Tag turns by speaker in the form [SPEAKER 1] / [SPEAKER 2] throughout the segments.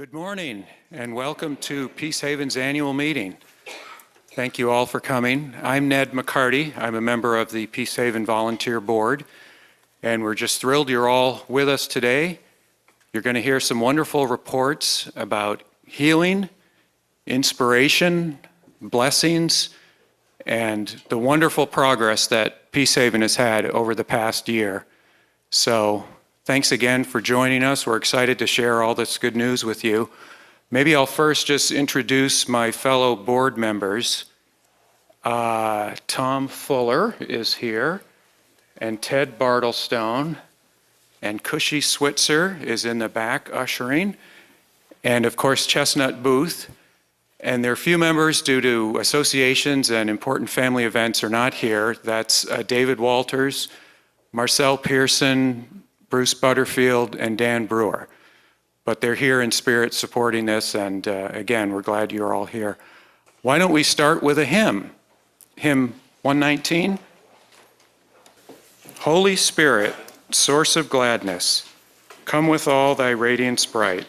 [SPEAKER 1] Good morning and welcome to Peace Haven's annual meeting. Thank you all for coming. I'm Ned McCarty. I'm a member of the Peace Haven Volunteer Board, and we're just thrilled you're all with us today. You're going to hear some wonderful reports about healing, inspiration, blessings, and the wonderful progress that Peace Haven has had over the past year. So thanks again for joining us. We're excited to share all this good news with you. Maybe I'll first just introduce my fellow board members. Tom Fuller is here, and Ted Bartlestone, and Cushy Switzer is in the back ushering, and of course Chestnut Booth. And there are few members due to associations and important family events are not here. That's David Walters, Marcel Pearson, Bruce Butterfield, and Dan Brewer. But they're here in spirit supporting this, and again, we're glad you're all here. Why don't we start with a hymn? Hymn 119. Holy Spirit, source of gladness, come with all thy radiance bright.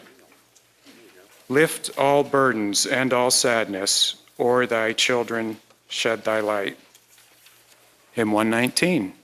[SPEAKER 1] Lift all burdens and all sadness, o'er thy children shed thy light. Hymn 119.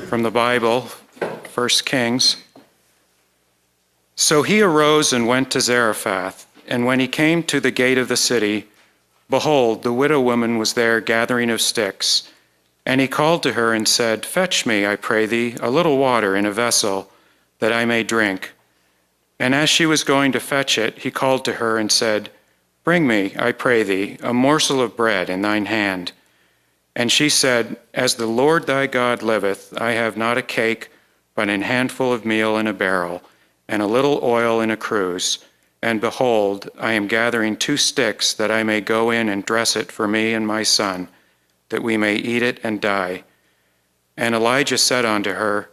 [SPEAKER 1] From the Bible, 1 Kings. So he arose and went to Zarephath, and when he came to the gate of the city, behold, the widow woman was there gathering of sticks. And he called to her and said, Fetch me, I pray thee, a little water in a vessel, that I may drink. And as she was going to fetch it, he called to her and said, Bring me, I pray thee, a morsel of bread in thine hand. And she said, As the Lord thy God liveth, I have not a cake, but an handful of meal in a barrel, and a little oil in a cruse. And behold, I am gathering 2 sticks, that I may go in and dress it for me and my son, that we may eat it and die. And Elijah said unto her,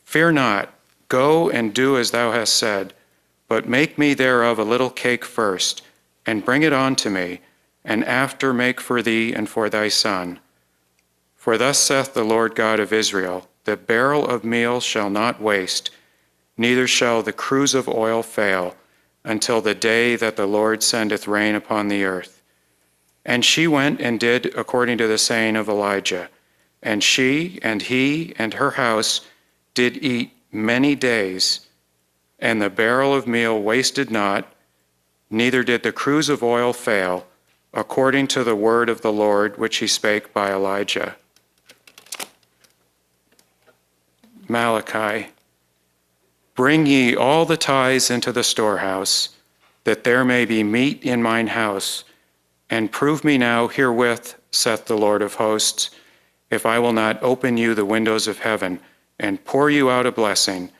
[SPEAKER 1] Fear not, go and do as thou hast said, but make me thereof a little cake first, and bring it unto me, and after make for thee and for thy son. For thus saith the Lord God of Israel, The barrel of meal shall not waste, neither shall the cruse of oil fail, until the day that the Lord sendeth rain upon the earth. And she went and did according to the saying of Elijah. And she and he and her house did eat many days, and the barrel of meal wasted not, neither did the cruse of oil fail, according to the word of the Lord which he spake by Elijah. Malachi, bring ye all the tithes into the storehouse, that there may be meat in mine house, and prove me now herewith, saith the Lord of hosts, if I will not open you the windows of heaven, and pour you out a blessing,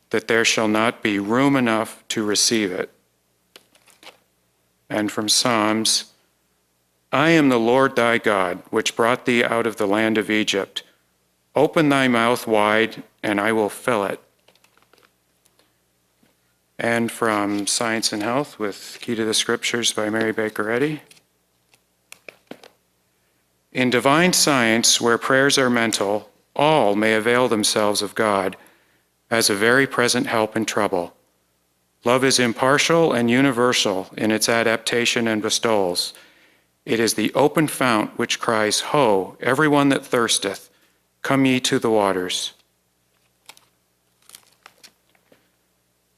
[SPEAKER 1] that there shall not be room enough to receive it. And from Psalms, I am the Lord thy God, which brought thee out of the land of Egypt. Open thy mouth wide, and I will fill it. And from Science and Health with Key to the Scriptures by Mary Baker Eddy. In divine science, where prayers are mental, all may avail themselves of God as a very present help in trouble. Love is impartial and universal in its adaptation and bestowals. It is the open fount which cries, Ho, everyone that thirsteth, come ye to the waters.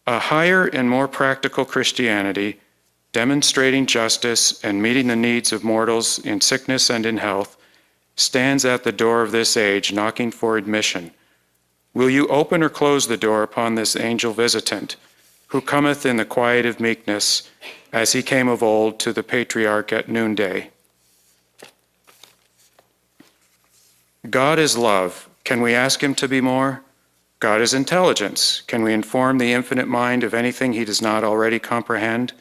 [SPEAKER 1] A higher and more practical Christianity, demonstrating justice and meeting the needs of mortals in sickness and in health, stands at the door of this age, knocking for admission. Will you open or close the door upon this angel visitant, who cometh in the quiet of meekness, as he came of old to the patriarch at noonday? God is love. Can we ask him to be more? God is intelligence. Can we inform the infinite mind of anything he does not already comprehend?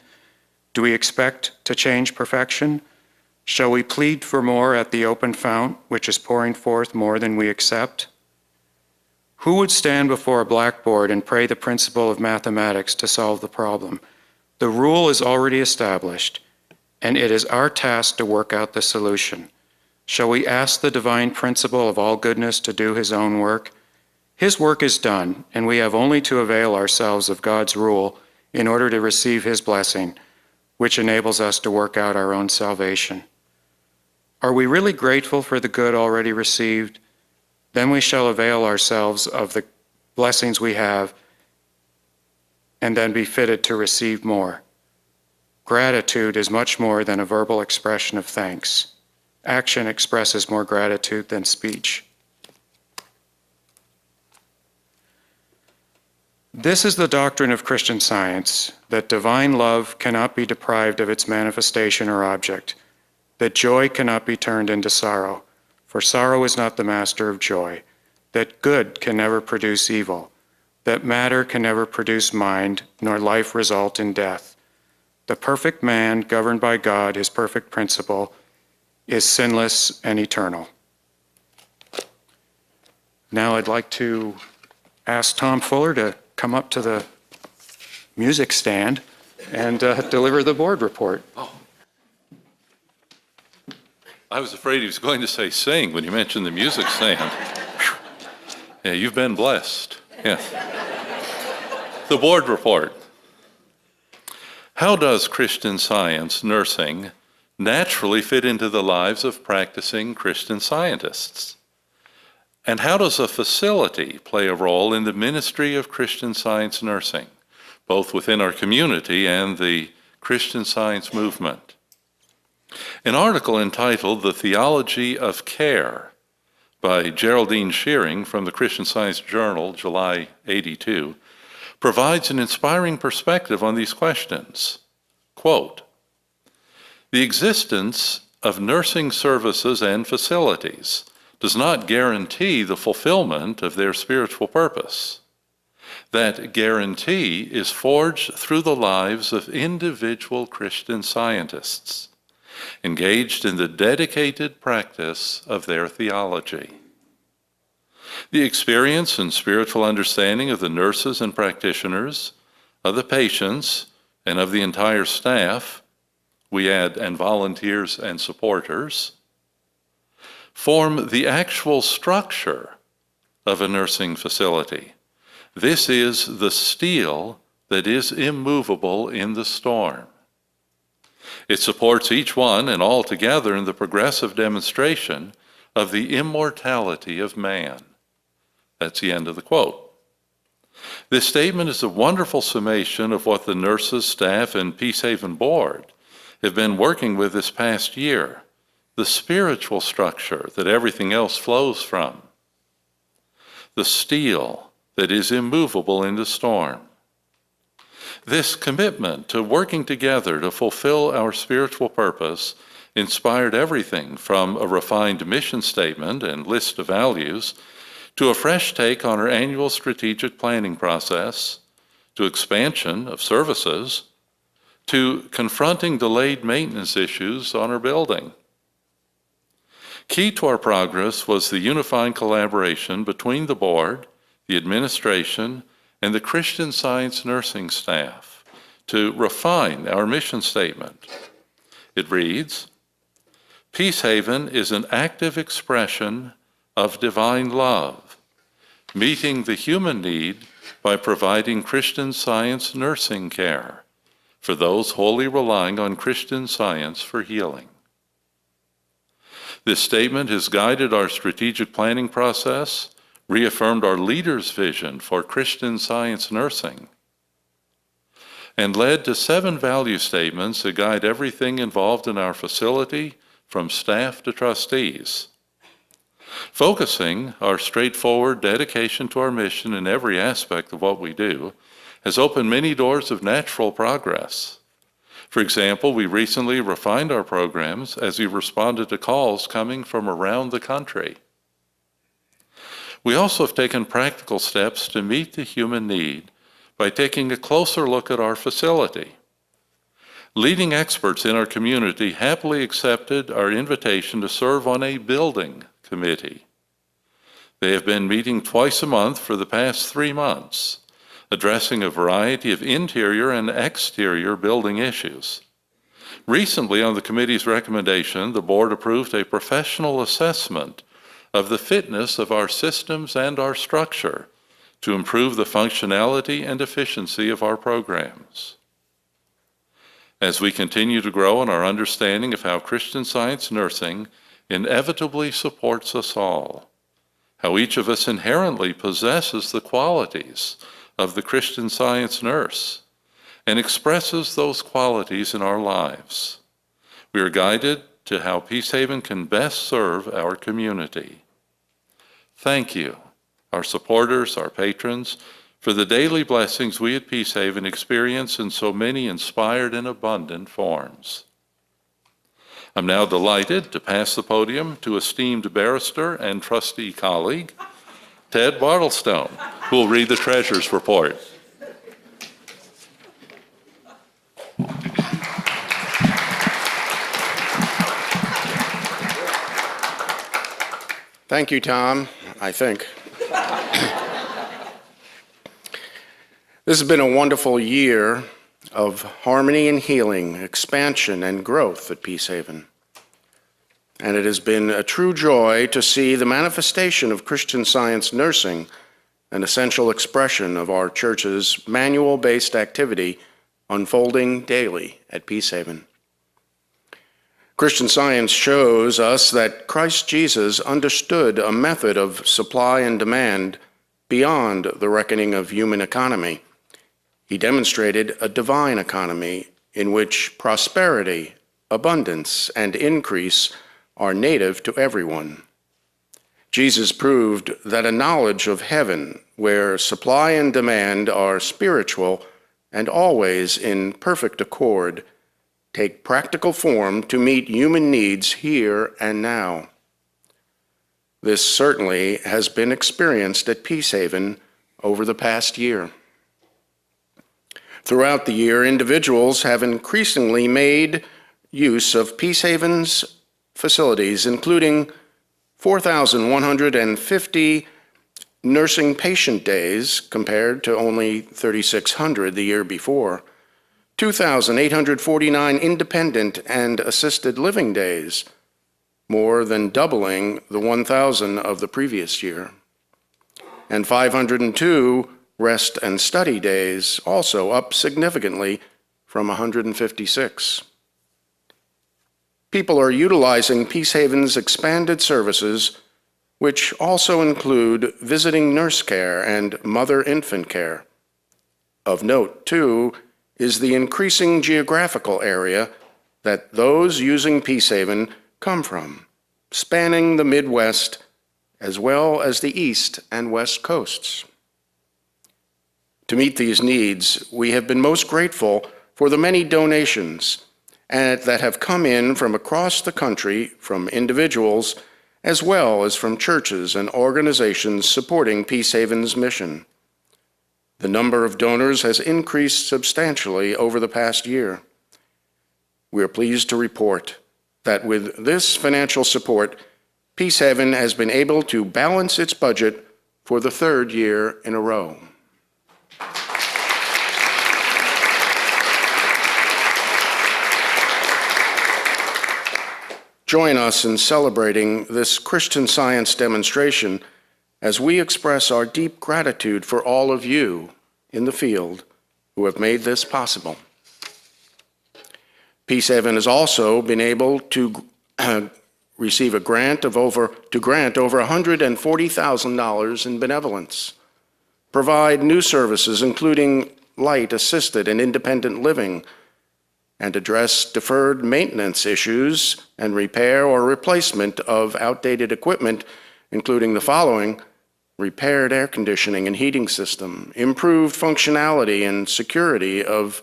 [SPEAKER 1] Do we expect to change perfection? Shall we plead for more at the open fount, which is pouring forth more than we accept? Who would stand before a blackboard and pray the principle of mathematics to solve the problem? The rule is already established, and it is our task to work out the solution. Shall we ask the divine principle of all goodness to do his own work? His work is done, and we have only to avail ourselves of God's rule in order to receive his blessing, which enables us to work out our own salvation. Are we really grateful for the good already received? Then we shall avail ourselves of the blessings we have and then be fitted to receive more. Gratitude is much more than a verbal expression of thanks. Action expresses more gratitude than speech. This is the doctrine of Christian Science, that divine love cannot be deprived of its manifestation or object, that joy cannot be turned into sorrow, for sorrow is not the master of joy, that good can never produce evil, that matter can never produce mind, nor life result in death. The perfect man, governed by God, his perfect principle, is sinless and eternal. Now I'd like to ask Tom Fuller to come up to the music stand and deliver the board report.
[SPEAKER 2] Oh. I was afraid he was going to say sing when you mentioned the music stand. Yeah, you've been blessed. Yeah. The board report. How does Christian Science nursing naturally fit into the lives of practicing Christian scientists? And how does a facility play a role in the ministry of Christian Science nursing, both within our community and the Christian Science movement? An article entitled The Theology of Care by Geraldine Shearing from the Christian Science Journal, July '82, provides an inspiring perspective on these questions. Quote, "The existence of nursing services and facilities does not guarantee the fulfillment of their spiritual purpose. That guarantee is forged through the lives of individual Christian scientists, engaged in the dedicated practice of their theology. The experience and spiritual understanding of the nurses and practitioners, of the patients, and of the entire staff, we add, and volunteers and supporters, form the actual structure of a nursing facility. This is the steel that is immovable in the storm. It supports each one and all together in the progressive demonstration of the immortality of man." That's the end of the quote. This statement is a wonderful summation of what the nurses, staff, and Peacehaven Board have been working with this past year, the spiritual structure that everything else flows from. the steel that is immovable in the storm. This commitment to working together to fulfill our spiritual purpose inspired everything from a refined mission statement and list of values to a fresh take on our annual strategic planning process, to expansion of services, to confronting delayed maintenance issues on our building. Key to our progress was the unifying collaboration between the board, the administration, and the Christian Science nursing staff to refine our mission statement. It reads, Peacehaven is an active expression of divine love, meeting the human need by providing Christian Science nursing care for those wholly relying on Christian Science for healing. This statement has guided our strategic planning process, reaffirmed our leaders' vision for Christian Science nursing, and led to 7 value statements that guide everything involved in our facility, from staff to trustees. Focusing our straightforward dedication to our mission in every aspect of what we do has opened many doors of natural progress. For example, we recently refined our programs as we responded to calls coming from around the country. We also have taken practical steps to meet the human need by taking a closer look at our facility. Leading experts in our community happily accepted our invitation to serve on a building committee. They have been meeting twice a month for the past 3 months, addressing a variety of interior and exterior building issues. Recently, on the committee's recommendation, the board approved a professional assessment of the fitness of our systems and our structure to improve the functionality and efficiency of our programs. As we continue to grow in our understanding of how Christian Science nursing inevitably supports us all, how each of us inherently possesses the qualities of the Christian Science nurse and expresses those qualities in our lives, we are guided to how Peacehaven can best serve our community. Thank you, our supporters, our patrons, for the daily blessings we at Peacehaven experience in so many inspired and abundant forms. I'm now delighted to pass the podium to esteemed barrister and trustee colleague, Ted Bartlestone, who will read the Treasurer's report.
[SPEAKER 3] Thank you, Tom, I think. This has been a wonderful year of harmony and healing, expansion and growth at Peacehaven. And it has been a true joy to see the manifestation of Christian Science nursing, an essential expression of our church's manual-based activity, unfolding daily at Peacehaven. Christian Science shows us that Christ Jesus understood a method of supply and demand beyond the reckoning of human economy. He demonstrated a divine economy in which prosperity, abundance, and increase are native to everyone. Jesus proved that a knowledge of heaven, where supply and demand are spiritual and always in perfect accord, take practical form to meet human needs here and now. This certainly has been experienced at Peacehaven over the past year. Throughout the year, individuals have increasingly made use of Peacehaven's facilities, including 4,150 nursing patient days compared to only 3,600 the year before, 2,849 independent and assisted living days, more than doubling the 1,000 of the previous year, and 502 rest and study days, also up significantly from 156. People are utilizing Peacehaven's expanded services, which also include visiting nurse care and mother-infant care. Of note, too, is the increasing geographical area that those using Peacehaven come from, spanning the Midwest as well as the East and West Coasts. To meet these needs, we have been most grateful for the many donations that have come in from across the country from individuals as well as from churches and organizations supporting Peacehaven's mission. The number of donors has increased substantially over the past year. We are pleased to report that with this financial support, Peacehaven has been able to balance its budget for the third year in a row. Join us in celebrating this Christian Science demonstration as we express our deep gratitude for all of you in the field who have made this possible. Peacehaven has also been able to receive a grant of over $140,000 in benevolence, provide new services including light assisted and independent living, and address deferred maintenance issues and repair or replacement of outdated equipment, including the following: repaired air conditioning and heating system, improved functionality and security of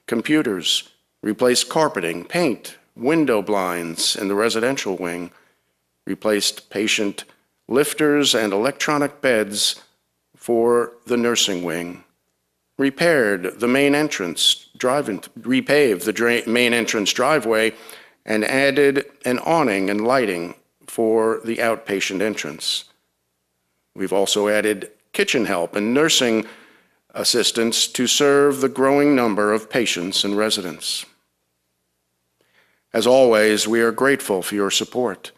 [SPEAKER 3] computers, replaced carpeting, paint, window blinds in the residential wing, replaced patient lifters and electronic beds for the nursing wing, repaired the main entrance repaved the main entrance driveway, and added an awning and lighting for the outpatient entrance. We've also added kitchen help and nursing assistance to serve the growing number of patients and residents. As always, we are grateful for your support.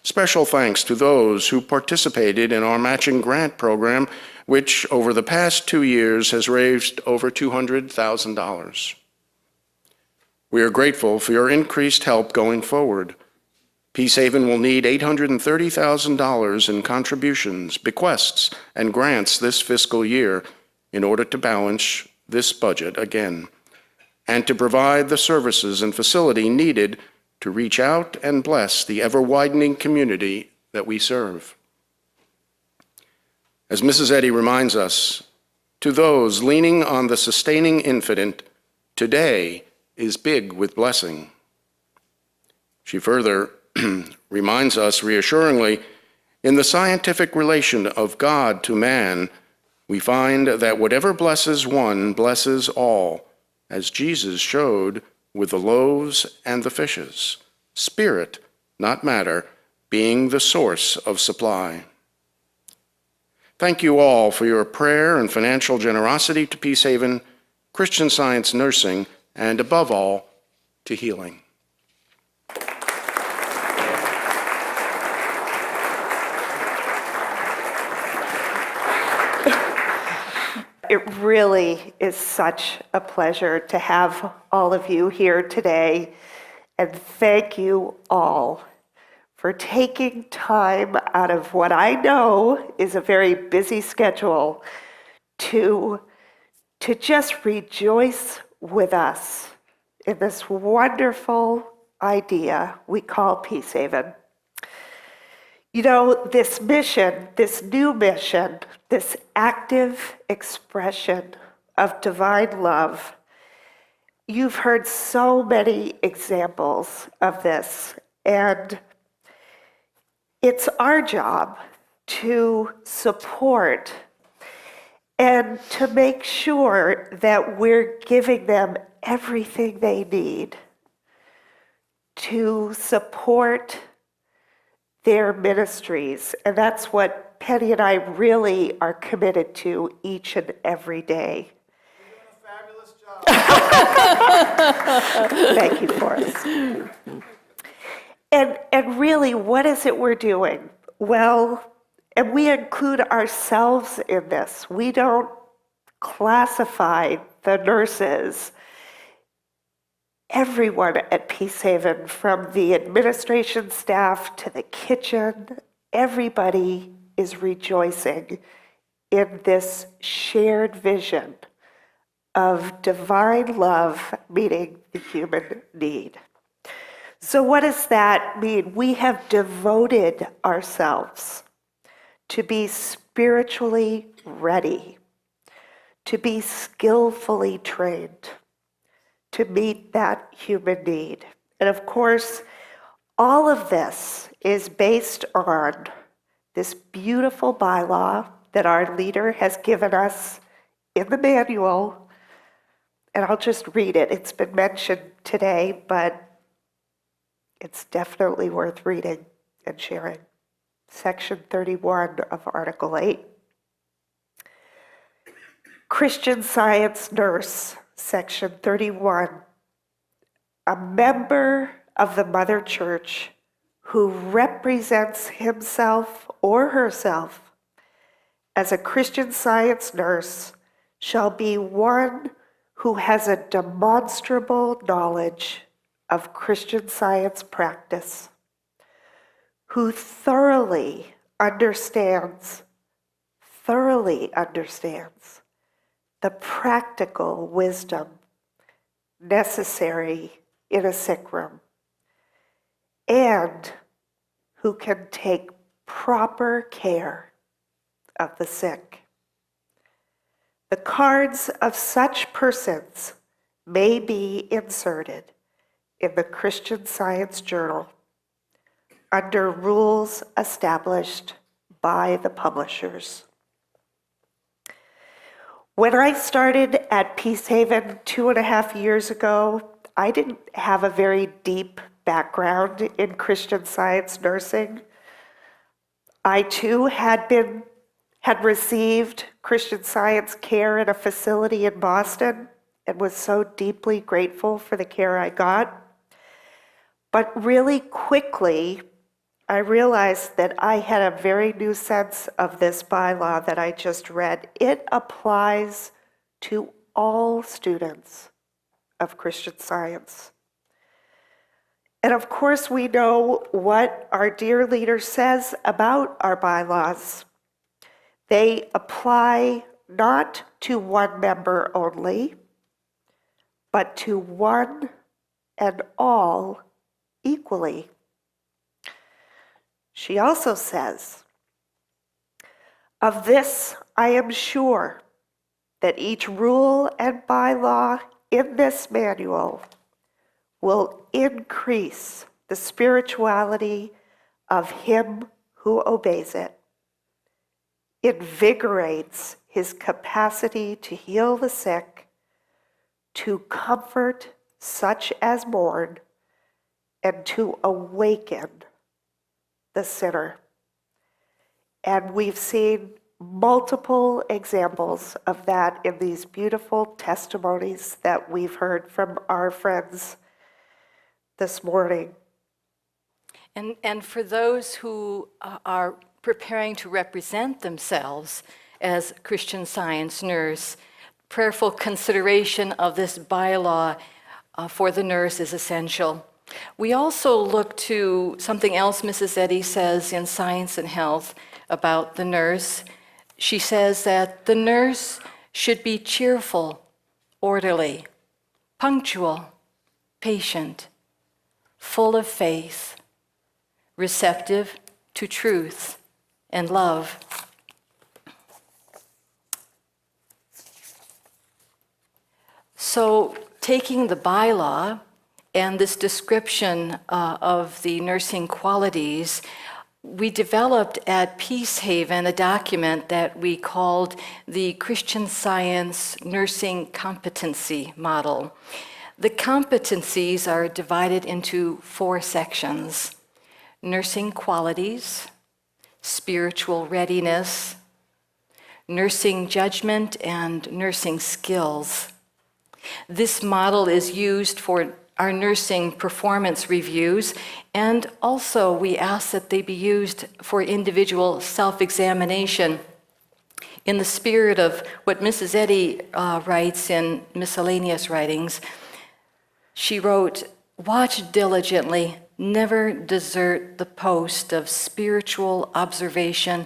[SPEAKER 3] Special thanks to those who participated in our matching grant program, which over the past 2 years has raised over $200,000. We are grateful for your increased help going forward. Peacehaven will need $830,000 in contributions, bequests, and grants this fiscal year in order to balance this budget again, and to provide the services and facility needed to reach out and bless the ever-widening community that we serve. As Mrs. Eddy reminds us, to those leaning on the sustaining infinite, today is big with blessing. She further reminds us reassuringly, in the scientific relation of God to man, we find that whatever blesses one blesses all, as Jesus showed with the loaves and the fishes, spirit, not matter, being the source of supply. Thank you all for your prayer and financial generosity to Peacehaven, Christian Science Nursing, and above all, to healing.
[SPEAKER 4] It really is such a pleasure to have all of you here today, and thank you all for taking time out of what I know is a very busy schedule to just rejoice with us in this wonderful idea we call Peacehaven. You know, this mission, this new mission, this active expression of divine love, you've heard so many examples of this, and it's our job to support and to make sure that we're giving them everything they need to support their ministries. And that's what Penny and I really are committed to each and every day.
[SPEAKER 5] You're doing a fabulous job.
[SPEAKER 4] Thank you, Forrest. And really, what is it we're doing? Well, and we include ourselves in this. We don't classify the nurses. Everyone at Peacehaven, from the administration staff to the kitchen, everybody is rejoicing in this shared vision of divine love meeting the human need. So what does that mean? We have devoted ourselves to be spiritually ready, to be skillfully trained, to meet that human need. And of course, all of this is based on this beautiful bylaw that our leader has given us in the manual. And I'll just read it. It's been mentioned today, but it's definitely worth reading and sharing. Section 31 of Article 8. Christian Science nurse, Section 31. A member of the Mother Church who represents himself or herself as a Christian Science nurse shall be one who has a demonstrable knowledge of Christian Science practice, who thoroughly understands the practical wisdom necessary in a sick room, and who can take proper care of the sick. The cards of such persons may be inserted in the Christian Science Journal under rules established by the publishers. When I started at Peacehaven 2.5 years ago, I didn't have a very deep background in Christian Science nursing. I too had received Christian Science care in a facility in Boston and was so deeply grateful for the care I got. But really quickly, I realized that I had a very new sense of this bylaw that I just read. It applies to all students of Christian Science. And of course, we know what our dear leader says about our bylaws. They apply not to one member only, but to one and all equally. She also says, "Of this I am sure, that each rule and bylaw in this manual will increase the spirituality of him who obeys it, invigorates his capacity to heal the sick, to comfort such as mourn, and to awaken the sinner." And we've seen multiple examples of that in these beautiful testimonies that we've heard from our friends this morning.
[SPEAKER 6] And for those who are preparing to represent themselves as Christian Science nurse, prayerful consideration of this bylaw for the nurse is essential. We also look to something else Mrs. Eddy says in Science and Health about the nurse. She says that the nurse should be cheerful, orderly, punctual, patient, full of faith, receptive to truth and love. So, taking the bylaw and this description of the nursing qualities, we developed at Peacehaven a document that we called the Christian Science Nursing Competency Model. The competencies are divided into 4 sections: nursing qualities, spiritual readiness, nursing judgment, and nursing skills. This model is used for our nursing performance reviews, and also we ask that they be used for individual self-examination. In the spirit of what Mrs. Eddy writes in miscellaneous writings, she wrote, "Watch diligently, never desert the post of spiritual observation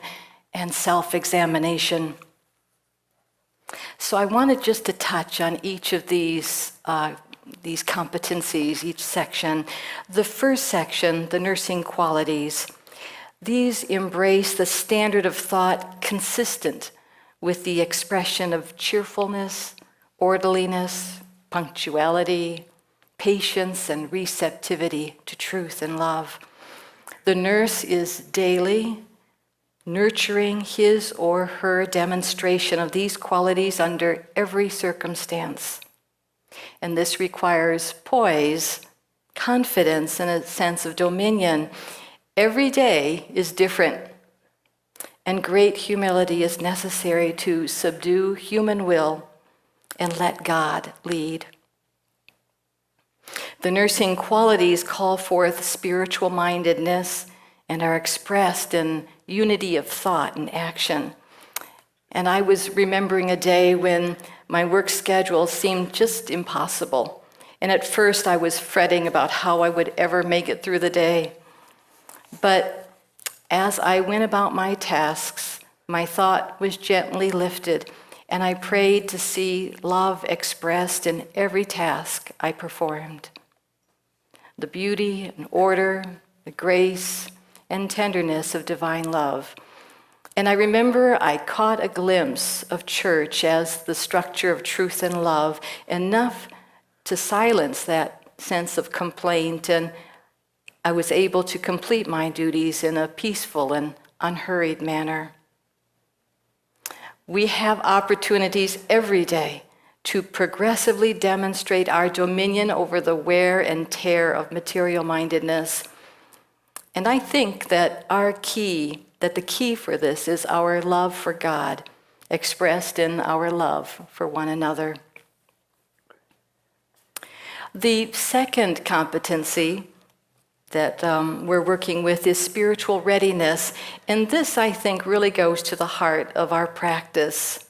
[SPEAKER 6] and self-examination." So I wanted just to touch on each of these competencies, each section. The first section, the nursing qualities. These embrace the standard of thought consistent with the expression of cheerfulness, orderliness, punctuality, patience, and receptivity to truth and love. The nurse is daily nurturing his or her demonstration of these qualities under every circumstance. And this requires poise, confidence, and a sense of dominion. Every day is different, and great humility is necessary to subdue human will and let God lead. The nursing qualities call forth spiritual mindedness and are expressed in unity of thought and action. And I was remembering a day when my work schedule seemed just impossible. And at first I was fretting about how I would ever make it through the day. But as I went about my tasks, my thought was gently lifted, and I prayed to see love expressed in every task I performed. The beauty and order, the grace and tenderness of divine love. And I remember I caught a glimpse of church as the structure of truth and love, enough to silence that sense of complaint, and I was able to complete my duties in a peaceful and unhurried manner. We have opportunities every day to progressively demonstrate our dominion over the wear and tear of material mindedness. And I think that the key for this is our love for God, expressed in our love for one another. The second competency that we're working with is spiritual readiness. And this, I think, really goes to the heart of our practice.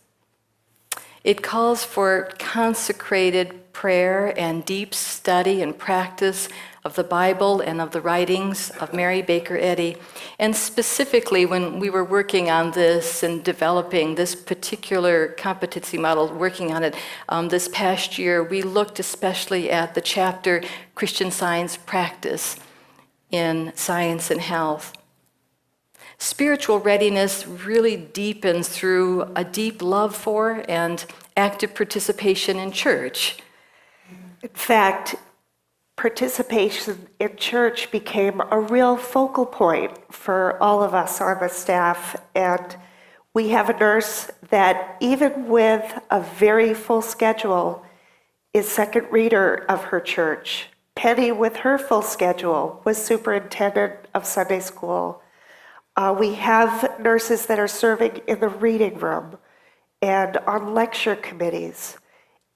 [SPEAKER 6] It calls for consecrated prayer and deep study and practice of the Bible and of the writings of Mary Baker Eddy. And specifically, when we were working on this and developing this particular competency model, working on it this past year, we looked especially at the chapter Christian Science Practice in Science and Health. Spiritual readiness really deepens through a deep love for and active participation in church.
[SPEAKER 4] In fact, participation in church became a real focal point for all of us on the staff. And we have a nurse that, even with a very full schedule, is second reader of her church. Penny, with her full schedule, was superintendent of Sunday school. We have nurses that are serving in the reading room and on lecture committees.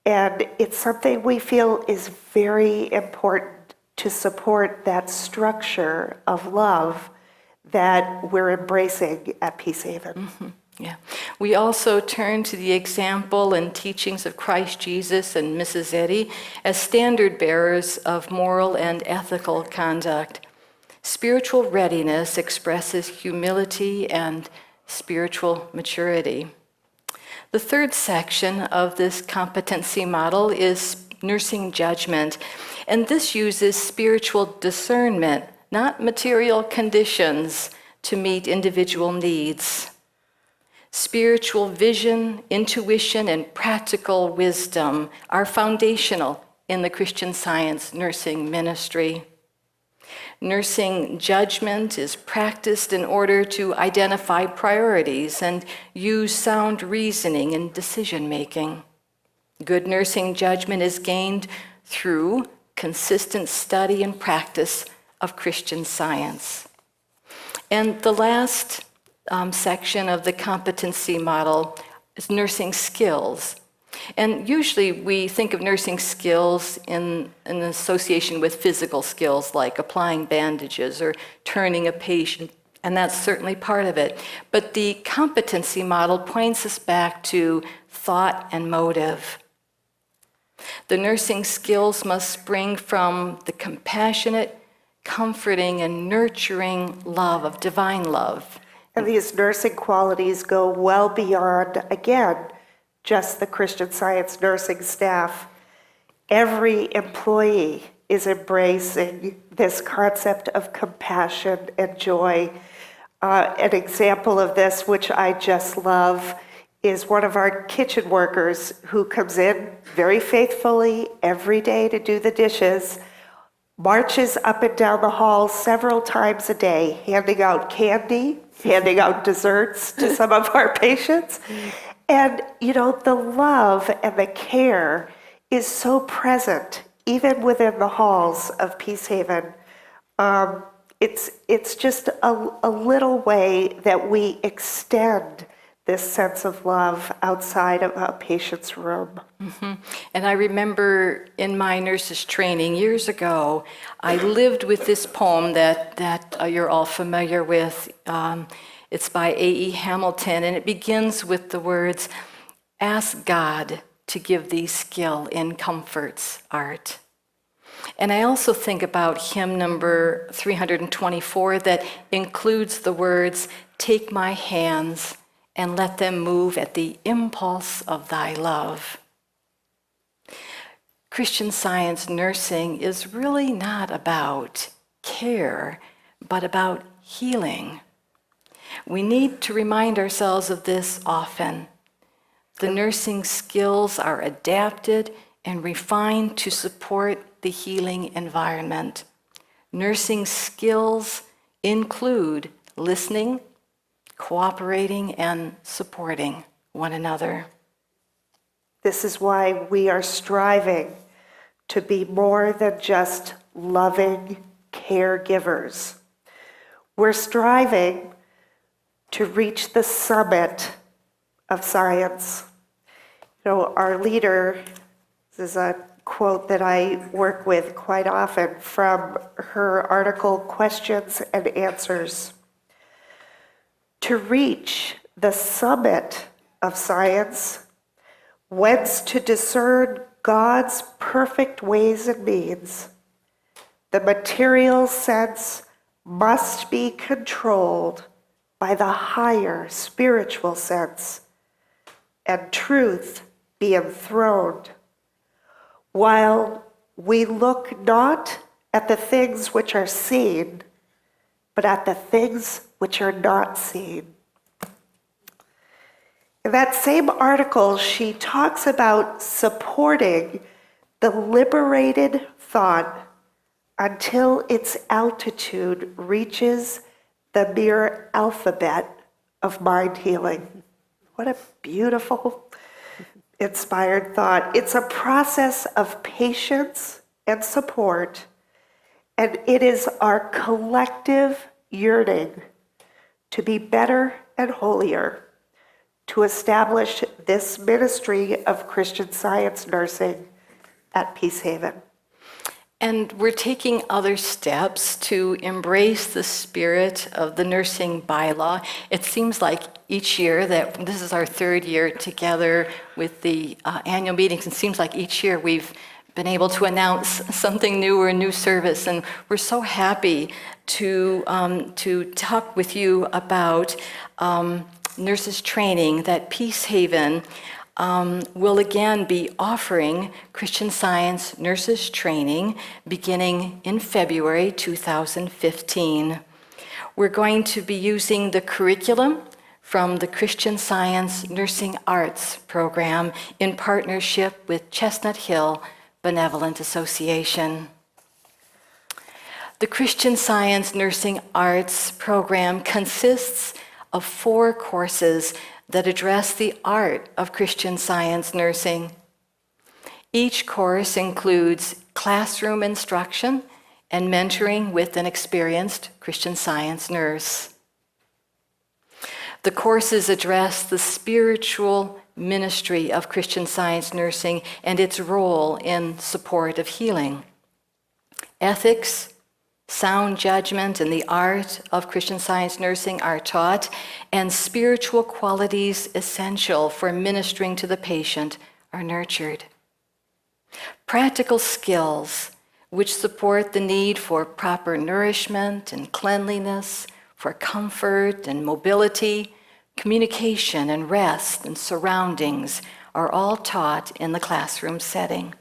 [SPEAKER 4] And it's something we feel is very important to support that structure of love that we're embracing at Peacehaven.
[SPEAKER 6] Mm-hmm. Yeah. We also turn to the example and teachings of Christ Jesus and Mrs. Eddy as standard bearers of moral and ethical conduct. Spiritual readiness expresses humility and spiritual maturity. The third section of this competency model is nursing judgment, and this uses spiritual discernment, not material conditions, to meet individual needs. Spiritual vision, intuition, and practical wisdom are foundational in the Christian Science nursing ministry. Nursing judgment is practiced in order to identify priorities and use sound reasoning in decision-making. Good nursing judgment is gained through consistent study and practice of Christian Science. And the last section of the competency model is nursing skills. And usually we think of nursing skills in association with physical skills like applying bandages or turning a patient, and that's certainly part of it. But the competency model points us back to thought and motive. The nursing skills must spring from the compassionate, comforting, and nurturing love of divine love.
[SPEAKER 4] And these nursing qualities go well beyond, again, just the Christian Science nursing staff. Every employee is embracing this concept of compassion and joy. An example of this, which I just love, is one of our kitchen workers who comes in very faithfully every day to do the dishes, marches up and down the hall several times a day, handing out candy, handing out desserts to some of our patients. And, you know, the love and the care is so present, even within the halls of Peacehaven. It's just a little way that we extend this sense of love outside of a patient's room.
[SPEAKER 6] And I remember in my nurse's training years ago, I lived with this poem that you're all familiar with. It's by A.E. Hamilton, and it begins with the words, "Ask God to give thee skill in comfort's art." And I also think about hymn number 324 that includes the words, "Take my hands and let them move at the impulse of thy love." Christian Science nursing is really not about care, but about healing. We need to remind ourselves of this often. The nursing skills are adapted and refined to support the healing environment. Nursing skills include listening, cooperating, and supporting one another.
[SPEAKER 4] This is why we are striving to be more than just loving caregivers. We're striving to reach the summit of science. You know, our leader, this is a quote that I work with quite often from her article, Questions and Answers. To reach the summit of science, whence to discern God's perfect ways and means, the material sense must be controlled by the higher spiritual sense, and truth be enthroned, while we look not at the things which are seen, but at the things which are not seen. In that same article, she talks about supporting the liberated thought until its altitude reaches the mere alphabet of mind healing. What a beautiful, inspired thought. It's a process of patience and support, and it is our collective yearning to be better and holier, to establish this ministry of Christian Science nursing at Peacehaven.
[SPEAKER 6] And we're taking other steps to embrace the spirit of the nursing bylaw. It seems like each year that this is our third year together with the annual meetings. It seems like each year we've been able to announce something new or a new service, and we're so happy to talk with you about nurses training that Peacehaven will again be offering Christian Science nurses training beginning in February 2015. We're going to be using the curriculum from the Christian Science Nursing Arts program in partnership with Chestnut Hill Benevolent Association. The Christian Science Nursing Arts program consists of 4 courses that address the art of Christian Science nursing. Each course includes classroom instruction and mentoring with an experienced Christian Science nurse. The courses address the spiritual ministry of Christian Science nursing and its role in support of healing. Ethics, sound judgment, and the art of Christian Science nursing are taught, and spiritual qualities essential for ministering to the patient are nurtured. Practical skills which support the need for proper nourishment and cleanliness, for comfort and mobility, communication and rest and surroundings are all taught in the classroom setting.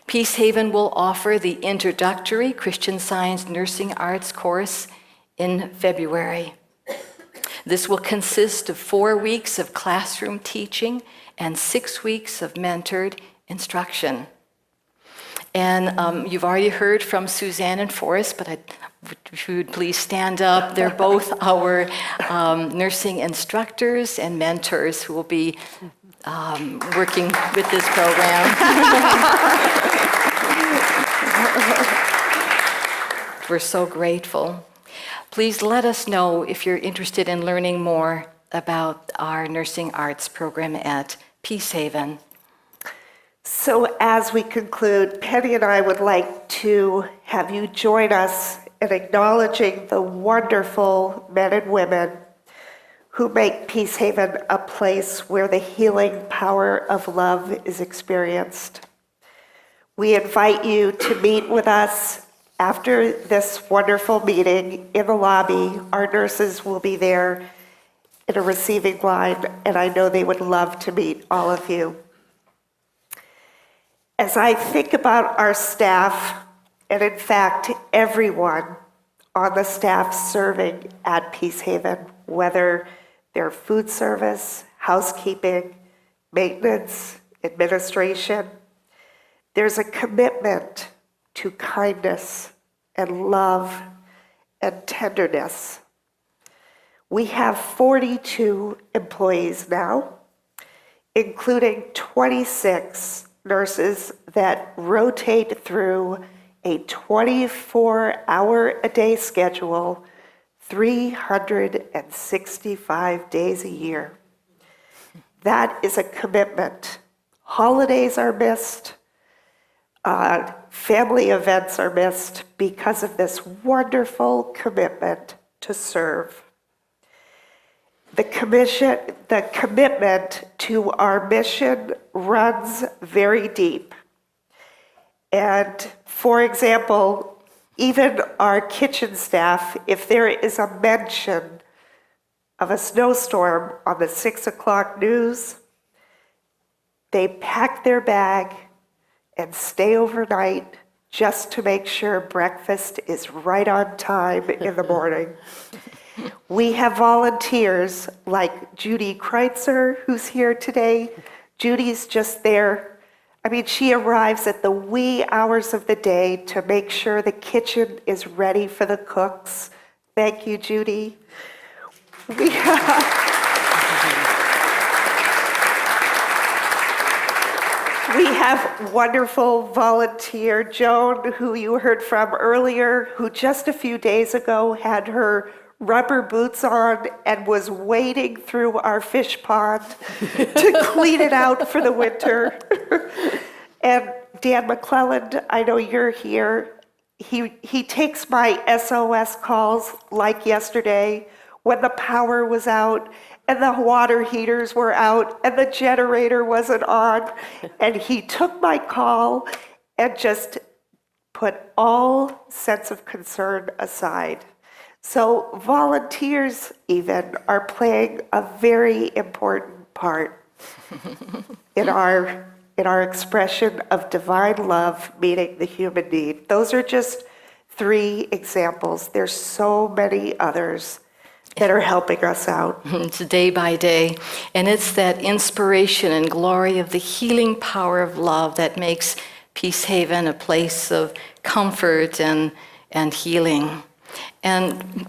[SPEAKER 6] Peacehaven will offer the introductory Christian Science Nursing Arts course in February. This will consist of 4 weeks of classroom teaching and 6 weeks of mentored instruction. And you've already heard from Suzanne and Forrest, but if you would please stand up. They're both our nursing instructors and mentors who will be working with this program. We're so grateful. Please let us know if you're interested in learning more about our nursing arts program at Peacehaven.
[SPEAKER 4] So as we conclude, Penny and I would like to have you join us in acknowledging the wonderful men and women who make Peacehaven a place where the healing power of love is experienced. We invite you to meet with us after this wonderful meeting in the lobby. Our nurses will be there in a receiving line, and I know they would love to meet all of you. As I think about our staff, and in fact, everyone on the staff serving at Peacehaven, whether they're food service, housekeeping, maintenance, administration, there's a commitment to kindness and love and tenderness. We have 42 employees now, including 26 nurses that rotate through a 24-hour-a-day schedule, 365 days a year. That is a commitment. Holidays are missed. Family events are missed because of this wonderful commitment to serve. The commitment to our mission runs very deep. And for example, even our kitchen staff, if there is a mention of a snowstorm on the 6 o'clock news, they pack their bag and stay overnight just to make sure breakfast is right on time in the morning. We have volunteers like Judy Kreitzer, who's here today. Judy's just there. I mean, she arrives at the wee hours of the day to make sure the kitchen is ready for the cooks. Thank you, Judy. We have wonderful volunteer Joan, who you heard from earlier, who just a few days ago had her rubber boots on and was wading through our fish pond to clean it out for the winter. And Dan McClelland, I know you're here. He takes my SOS calls like yesterday when the power was out and the water heaters were out and the generator wasn't on. And he took my call and just put all sense of concern aside. So volunteers even are playing a very important part in our expression of divine love meeting the human need. Those are just 3 examples. There's so many others that are helping us out.
[SPEAKER 6] It's day by day. And it's that inspiration and glory of the healing power of love that makes Peacehaven a place of comfort and healing. And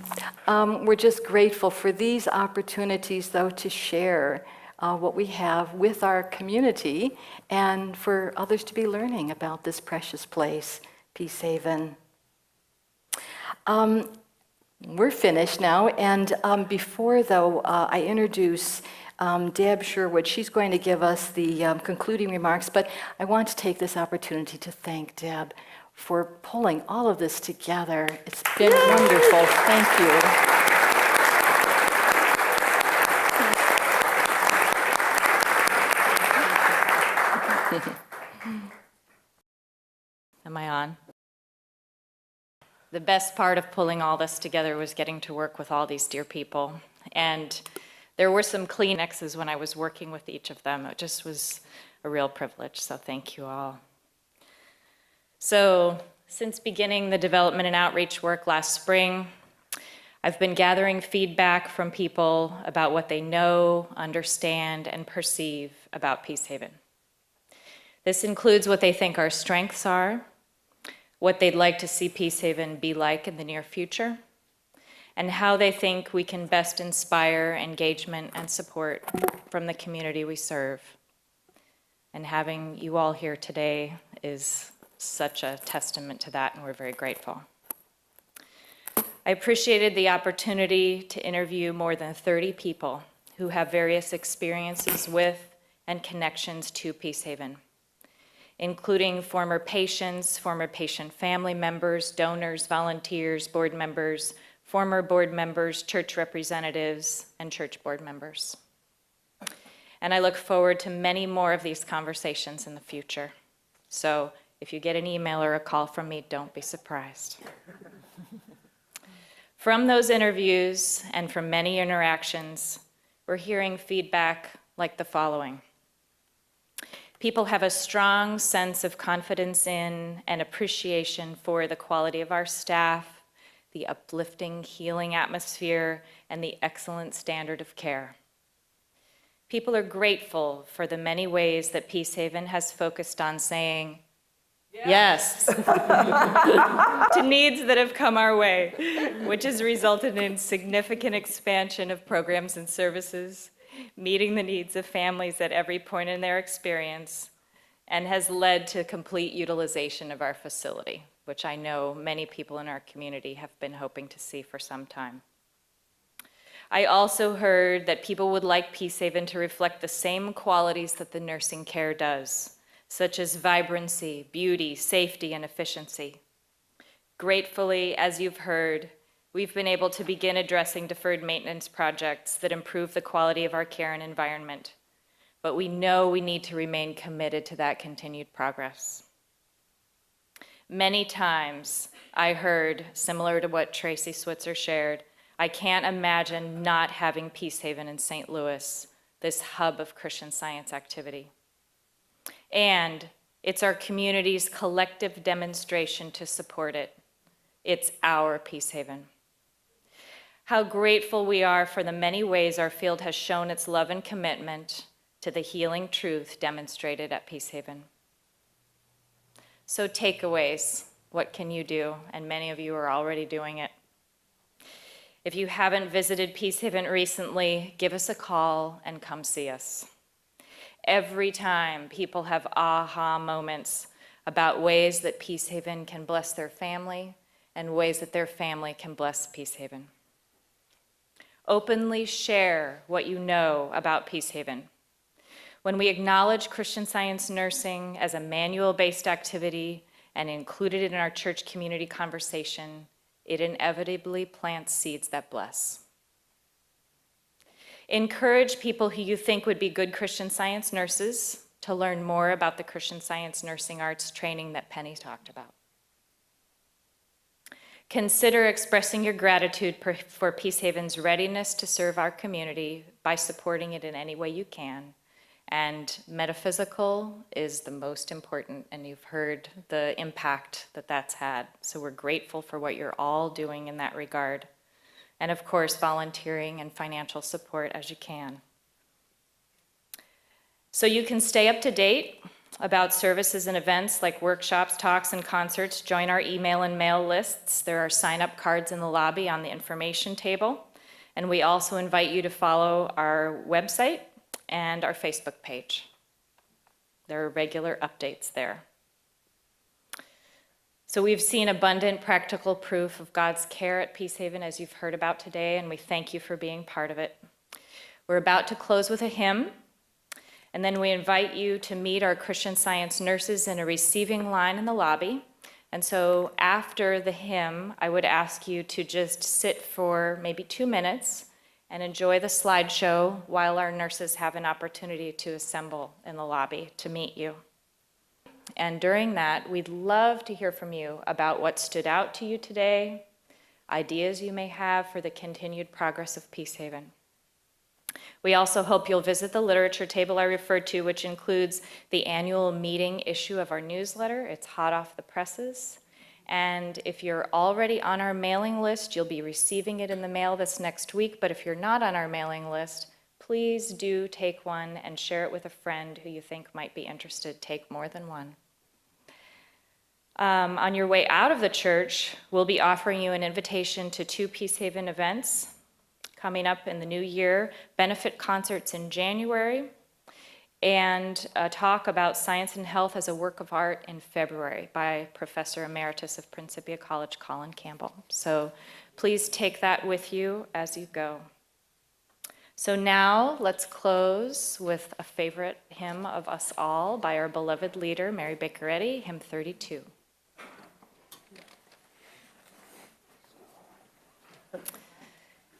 [SPEAKER 6] we're just grateful for these opportunities, though, to share what we have with our community and for others to be learning about this precious place, Peacehaven. We're finished now, and before, though, I introduce Deb Sherwood. She's going to give us the concluding remarks, but I want to take this opportunity to thank Deb for pulling all of this together. It's been wonderful. Thank you.
[SPEAKER 7] Am I on? The best part of pulling all this together was getting to work with all these dear people. And there were some Kleenexes when I was working with each of them. It just was a real privilege, so thank you all. So, since beginning the development and outreach work last spring, I've been gathering feedback from people about what they know, understand, and perceive about Peacehaven. This includes what they think our strengths are, what they'd like to see Peacehaven be like in the near future, and how they think we can best inspire engagement and support from the community we serve. And having you all here today is such a testament to that, and we're very grateful. I appreciated the opportunity to interview more than 30 people who have various experiences with and connections to Peacehaven, including former patients, former patient family members, donors, volunteers, board members, former board members, church representatives, and church board members. And I look forward to many more of these conversations in the future. So if you get an email or a call from me, don't be surprised. From those interviews and from many interactions, we're hearing feedback like the following. People have a strong sense of confidence in and appreciation for the quality of our staff, the uplifting, healing atmosphere, and the excellent standard of care. People are grateful for the many ways that Peacehaven has focused on saying yes to needs that have come our way, which has resulted in significant expansion of programs and services, meeting the needs of families at every point in their experience, and has led to complete utilization of our facility, which I know many people in our community have been hoping to see for some time. I also heard that people would like Peacehaven to reflect the same qualities that the nursing care does, such as vibrancy, beauty, safety, and efficiency. Gratefully, as you've heard, we've been able to begin addressing deferred maintenance projects that improve the quality of our care and environment, but we know we need to remain committed to that continued progress. Many times I heard, similar to what Tracy Switzer shared, I can't imagine not having Peacehaven in St. Louis, this hub of Christian Science activity. And it's our community's collective demonstration to support it. It's our Peacehaven. How grateful we are for the many ways our field has shown its love and commitment to the healing truth demonstrated at Peacehaven. So takeaways, what can you do? And many of you are already doing it. If you haven't visited Peacehaven recently, give us a call and come see us. Every time people have aha moments about ways that Peacehaven can bless their family and ways that their family can bless Peacehaven. Openly share what you know about Peacehaven. When we acknowledge Christian Science nursing as a manual-based activity and include it in our church community conversation, it inevitably plants seeds that bless. Encourage people who you think would be good Christian Science nurses to learn more about the Christian Science nursing arts training that Penny talked about. Consider expressing your gratitude for Peacehaven's readiness to serve our community by supporting it in any way you can. And metaphysical is the most important, and you've heard the impact that that's had. So we're grateful for what you're all doing in that regard. And of course, volunteering and financial support as you can. So you can stay up to date about services and events like workshops, talks, and concerts. Join our email and mail lists. There are sign-up cards in the lobby on the information table. And we also invite you to follow our website and our Facebook page. There are regular updates there. So we've seen abundant practical proof of God's care at Peacehaven, as you've heard about today, and we thank you for being part of it. We're about to close with a hymn, and then we invite you to meet our Christian Science nurses in a receiving line in the lobby. And so after the hymn, I would ask you to just sit for maybe 2 minutes and enjoy the slideshow while our nurses have an opportunity to assemble in the lobby to meet you. And during that, we'd love to hear from you about what stood out to you today, ideas you may have for the continued progress of Peacehaven. We also hope you'll visit the literature table I referred to, which includes the annual meeting issue of our newsletter. It's hot off the presses. And if you're already on our mailing list, you'll be receiving it in the mail this next week. But if you're not on our mailing list, please do take one and share it with a friend who you think might be interested. Take more than one. On your way out of the church, we'll be offering you an invitation to 2 Peace Haven events coming up in the new year, benefit concerts in January, and a talk about science and health as a work of art in February by Professor Emeritus of Principia College, Colin Campbell. So please take that with you as you go. So now let's close with a favorite hymn of us all by our beloved leader, Mary Baker Eddy, hymn 32.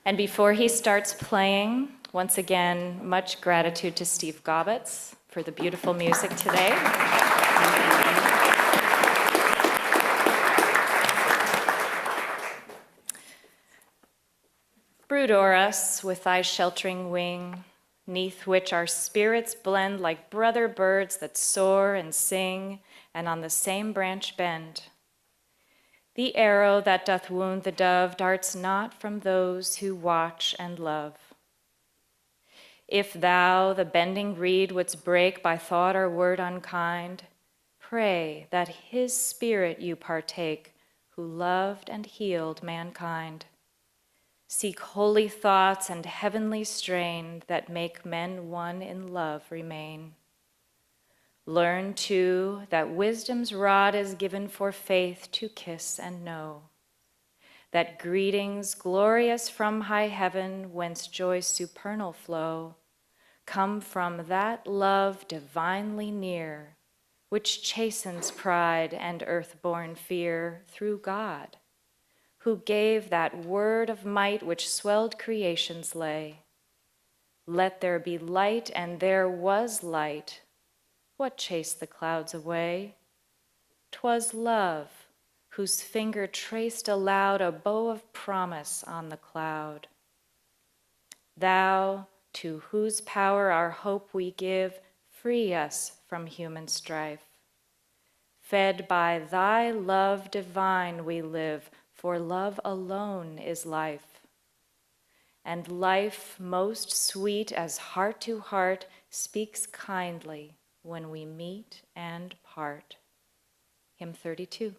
[SPEAKER 7] And before he starts playing, once again, much gratitude to Steve Gobbets for the beautiful music today. Brood o'er us with thy sheltering wing, 'neath which our spirits blend like brother birds that soar and sing, and on the same branch bend. The arrow that doth wound the dove darts not from those who watch and love. If thou the bending reed wouldst break by thought or word unkind, pray that his spirit you partake, who loved and healed mankind. Seek holy thoughts and heavenly strain that make men one in love remain. Learn, too, that wisdom's rod is given for faith to kiss and know, that greetings glorious from high heaven, whence joy's supernal flow, come from that love divinely near, which chastens pride and earth-born fear through God, who gave that word of might which swelled creation's lay. Let there be light, and there was light. What chased the clouds away? 'Twas love, whose finger traced aloud a bow of promise on the cloud. Thou, to whose power our hope we give, free us from human strife. Fed by thy love divine we live, for love alone is life. And life most sweet as heart to heart speaks kindly when we meet and part. Hymn 32.